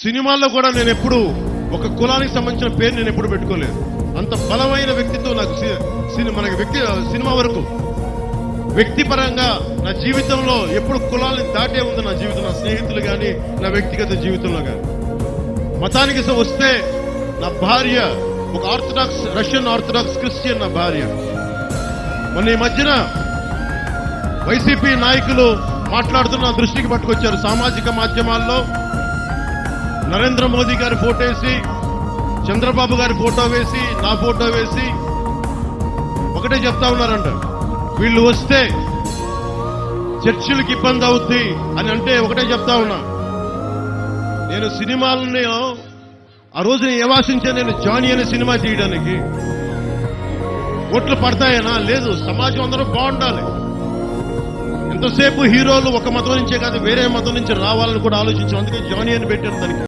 సినిమాల్లో కూడా నేను ఎప్పుడు ఒక కులానికి సంబంధించిన పేరు నేను ఎప్పుడు పెట్టుకోలేదు. అంత బలమైన వ్యక్తితో నాకు సినిమా వరకు వ్యక్తిపరంగా నా జీవితంలో ఎప్పుడు కులాన్ని దాటే ఉంది. నా జీవితం, నా స్నేహితులు కానీ, నా వ్యక్తిగత జీవితంలో కానీ. మతానికి వస్తే నా భార్య ఒక రష్యన్ ఆర్థడాక్స్ క్రిస్టియన్. నా భార్య మొన్న ఈ మధ్యన వైసీపీ నాయకులు మాట్లాడుతున్న దృష్టికి పట్టుకొచ్చారు. సామాజిక మాధ్యమాల్లో నరేంద్ర మోదీ గారి ఫోటో వేసి, చంద్రబాబు గారి ఫోటో వేసి, నా ఫోటో వేసి ఒకటే చెప్తా ఉన్నారంట, వీళ్ళు వస్తే చర్చిలకు ఇబ్బంది అవుద్ది అని. అంటే ఒకటే చెప్తా ఉన్నా, నేను సినిమాలని ఆ రోజున ఏవాసించా. నేను జానీ అనే సినిమా తీయడానికి ఓట్లు పడతాయనా? లేదు. సమాజం అందరూ బాగుండాలి. ఎంతసేపు హీరోలు ఒక మతం నుంచే కాదు, వేరే మతం నుంచి రావాలని కూడా ఆలోచించాం. అందుకే జానీ అని పెట్టారు దానికి.